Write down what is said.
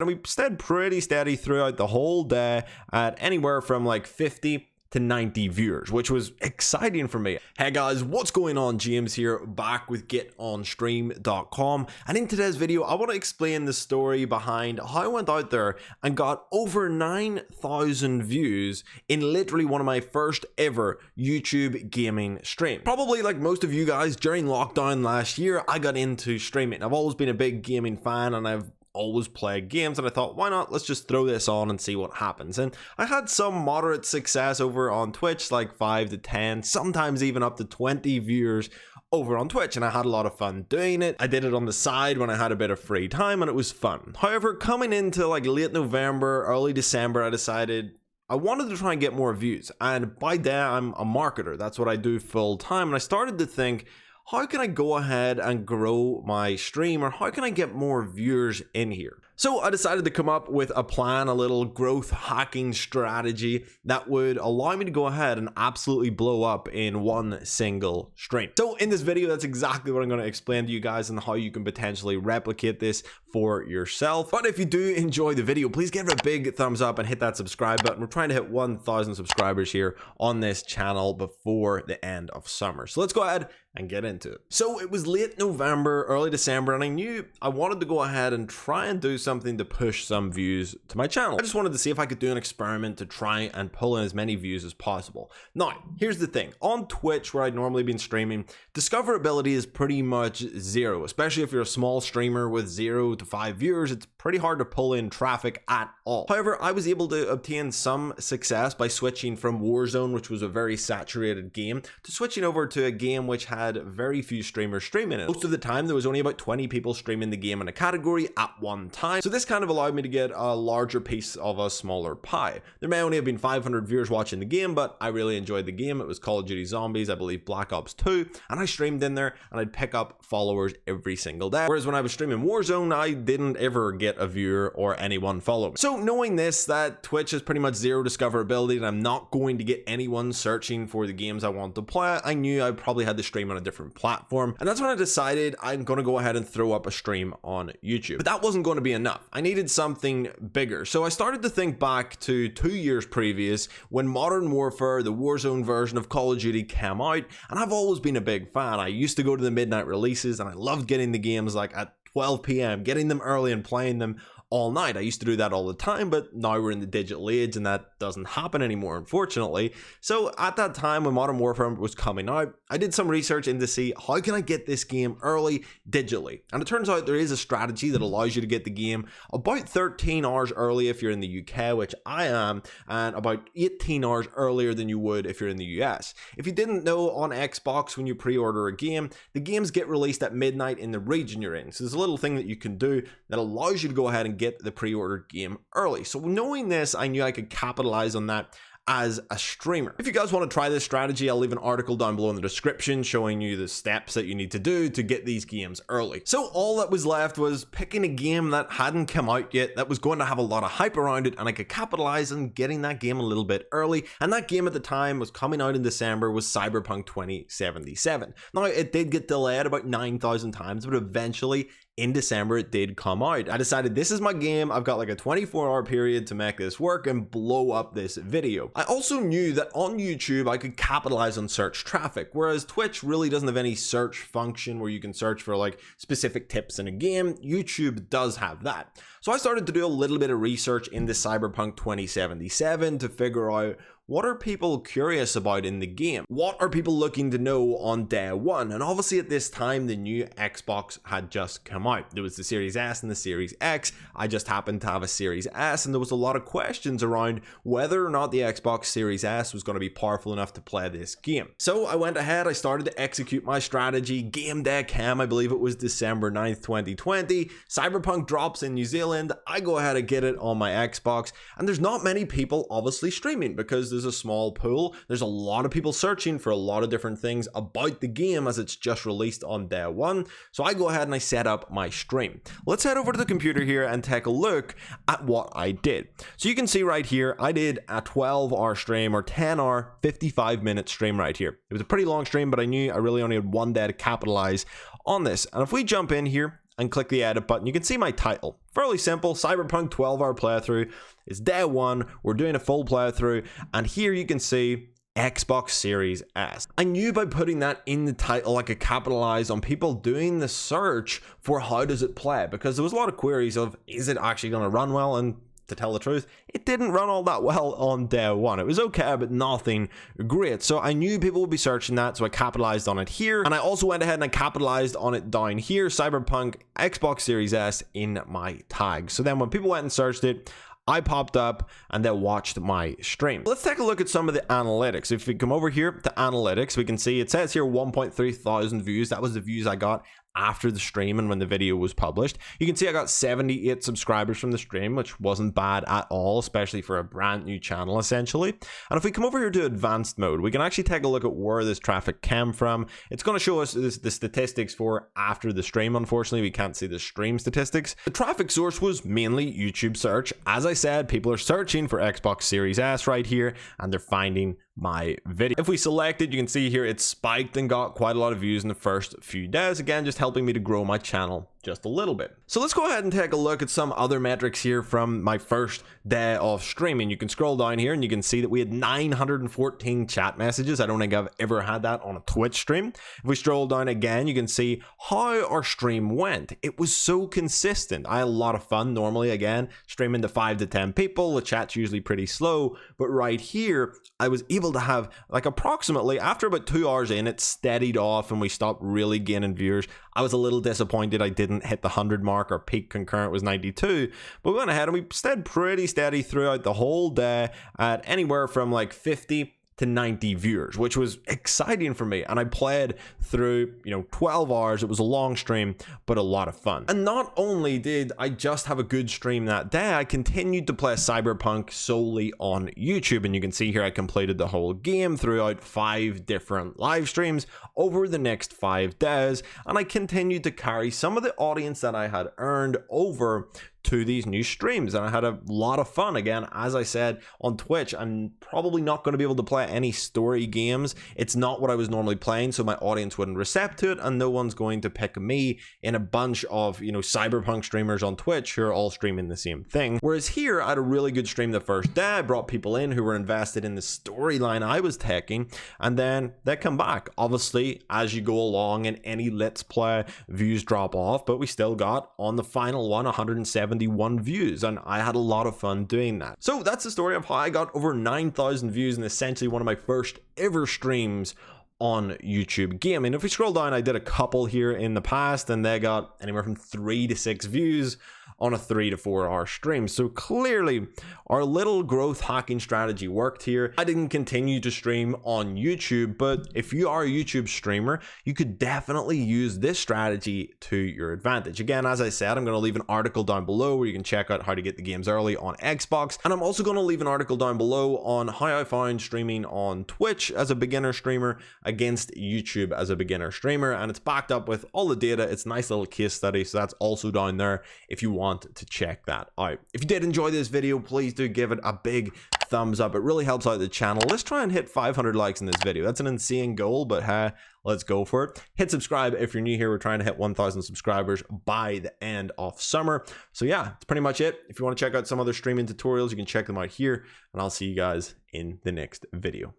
And we stayed pretty steady throughout the whole day at anywhere from like 50 to 90 viewers, which was exciting for me. Hey guys, what's going on? James here, back with GetOnStream.com, and in today's video I want to explain the story behind how I went out there and got over 9,000 views in literally one of my first ever YouTube gaming streams. Probably like most of you guys, during lockdown last year I got into streaming. I've always been a big gaming fan and I've always played games, and I thought, why not, let's just throw this on and see what happens. And I had some moderate success over on Twitch, like 5 to 10, sometimes even up to 20 viewers over on Twitch, and I had a lot of fun doing it. I did it on the side when I had a bit of free time, and it was fun. However, coming into like late November, early December, I decided I wanted to try and get more views, and by that I'm a marketer. That's what I do full time, and I started to think, how can I go ahead and grow my stream, or how can I get more viewers in here? So I decided to come up with a plan, a little growth hacking strategy that would allow me to go ahead and absolutely blow up in one single stream. So in this video, that's exactly what I'm going to explain to you guys, and how you can potentially replicate this for yourself. But if you do enjoy the video, please give it a big thumbs up and hit that subscribe button. We're trying to hit 1,000 subscribers here on this channel before the end of summer. So let's go ahead and get into it. So it was late November, early December, and I knew I wanted to go ahead and try and do something to push some views to my channel. I just wanted to see if I could do an experiment to try and pull in as many views as possible. Now, here's the thing. On Twitch, where I'd normally been streaming, discoverability is pretty much zero, especially if you're a small streamer with 0 to 5 viewers. It's pretty hard to pull in traffic at all. However, I was able to obtain some success by switching from Warzone, which was a very saturated game, to switching over to a game which had very few streamers streaming it. Most of the time, there was only about 20 people streaming the game in a category at one time. So this kind of allowed me to get a larger piece of a smaller pie. There may only have been 500 viewers watching the game, but I really enjoyed the game. It was Call of Duty Zombies, I believe Black Ops 2, and I streamed in there and I'd pick up followers every single day. Whereas when I was streaming Warzone, I didn't ever get a viewer or anyone follow me. So knowing this, that Twitch is pretty much zero discoverability and I'm not going to get anyone searching for the games I want to play, I knew I probably had to stream on a different platform. And that's when I decided I'm going to go ahead and throw up a stream on YouTube. But that wasn't going to be enough. I needed something bigger. So I started to think back to 2 years previous when Modern Warfare, the Warzone version of Call of Duty, came out. And I've always been a big fan. I used to go to the midnight releases and I loved getting the games like at 12 p.m., getting them early and playing them all night. I used to do that all the time, but now we're in the digital age and that doesn't happen anymore, unfortunately. So at that time when Modern Warfare was coming out, I did some research into see how can I get this game early digitally. And it turns out there is a strategy that allows you to get the game about 13 hours early if you're in the UK, which I am, and about 18 hours earlier than you would if you're in the US. If you didn't know, on Xbox, when you pre-order a game, the games get released at midnight in the region you're in. So there's a little thing that you can do that allows you to go ahead and get the pre-ordered game early. So knowing this, I knew I could capitalize on that as a streamer. If you guys want to try this strategy, I'll leave an article down below in the description showing you the steps that you need to do to get these games early. So all that was left was picking a game that hadn't come out yet, that was going to have a lot of hype around it, and I could capitalize on getting that game a little bit early. And that game at the time was coming out in December, was Cyberpunk 2077. Now, it did get delayed about 9,000 times, but eventually in December it did come out. I decided this is my game. I've got like a 24-hour period to make this work and blow up this video. I also knew that on YouTube I could capitalize on search traffic, whereas Twitch really doesn't have any search function where you can search for like specific tips in a game. YouTube does have that. So I started to do a little bit of research into Cyberpunk 2077 to figure out, what are people curious about in the game? What are people looking to know on day one? And obviously at this time, the new Xbox had just come out. There was the Series S and the Series X. I just happened to have a Series S, and there was a lot of questions around whether or not the Xbox Series S was going to be powerful enough to play this game. So I went ahead, I started to execute my strategy. Game day came, I believe it was December 9th, 2020. Cyberpunk drops in New Zealand. I go ahead and get it on my Xbox, and there's not many people obviously streaming because there's a small pool. There's a lot of people searching for a lot of different things about the game as it's just released on day one. So I go ahead and I set up my stream. Let's head over to the computer here and take a look at what I did. So you can see right here, I did a 12-hour stream, or 10-hour, 55-minute stream right here. It was a pretty long stream, but I knew I really only had one day to capitalize on this. And if we jump in here and click the edit button, you can see my title. Fairly simple, Cyberpunk 12-hour playthrough. It's day one, we're doing a full playthrough, and here you can see Xbox Series S. I knew by putting that in the title I could capitalize on people doing the search for how does it play, because there was a lot of queries of, is it actually going to run well? And to tell the truth, it didn't run all that well on day one. It was okay, but nothing great. So I knew people would be searching that, so I capitalized on it here. And I also went ahead and I capitalized on it down here, Cyberpunk Xbox Series S, in my tags. So then when people went and searched it, I popped up and they watched my stream. Let's take a look at some of the analytics. If we come over here to analytics, we can see it says here 1.3 thousand views. That was the views I got after the stream and when the video was published. You can see I got 78 subscribers from the stream, which wasn't bad at all, especially for a brand new channel essentially. And if we come over here to advanced mode, we can actually take a look at where this traffic came from. It's going to show us the statistics for after the stream. Unfortunately, we can't see the stream statistics. The traffic source was mainly YouTube search. As I said, people are searching for Xbox Series S right here and they're finding my video. If we select it, you can see here it spiked and got quite a lot of views in the first few days. Again, just helping me to grow my channel just a little bit. So let's go ahead and take a look at some other metrics here from my first day of streaming. You can scroll down here and you can see that we had 914 chat messages. I don't think I've ever had that on a Twitch stream. If we scroll down again, you can see how our stream went. It was so consistent. I had a lot of fun. Normally, again, streaming to 5 to 10 people. The chat's usually pretty slow, but right here, I was able to have like approximately, after about 2 hours in, it steadied off and we stopped really gaining viewers. I was a little disappointed I didn't hit the 100 mark. Our peak concurrent was 92, but we went ahead and we stayed pretty steady throughout the whole day at anywhere from like 50 to 90 viewers, which was exciting for me. And I played through, 12 hours. It was a long stream, but a lot of fun. And not only did I just have a good stream that day, I continued to play Cyberpunk solely on YouTube. And you can see here, I completed the whole game throughout 5 different live streams over the next 5 days. And I continued to carry some of the audience that I had earned over to these new streams, and I had a lot of fun. Again, as I said, on Twitch, I'm probably not going to be able to play any story games. It's not what I was normally playing, so my audience wouldn't recept to it, and no one's going to pick me in a bunch of, Cyberpunk streamers on Twitch who are all streaming the same thing. Whereas here, I had a really good stream the first day. I brought people in who were invested in the storyline I was taking, and then they come back. Obviously, as you go along in any Let's Play, views drop off, but we still got, on the final one, 171 views, and I had a lot of fun doing that. So that's the story of how I got over 9,000 views in essentially one of my first ever streams on YouTube Gaming. If we scroll down, I did a couple here in the past and they got anywhere from 3 to 6 views on a 3 to 4 hour stream. So clearly our little growth hacking strategy worked here. I didn't continue to stream on YouTube, but if you are a YouTube streamer, you could definitely use this strategy to your advantage. Again, as I said, I'm going to leave an article down below where you can check out how to get the games early on Xbox. And I'm also going to leave an article down below on how I found streaming on Twitch as a beginner streamer against YouTube as a beginner streamer. And it's backed up with all the data. It's a nice little case study. So that's also down there if you want to check that out. If you did enjoy this video, please do give it a big thumbs up. It really helps out the channel. Let's try and hit 500 likes in this video. That's an insane goal, but hey, let's go for it. Hit subscribe if you're new here. We're trying to hit 1,000 subscribers by the end of summer. So yeah, that's pretty much it. If you want to check out some other streaming tutorials, you can check them out here, and I'll see you guys in the next video.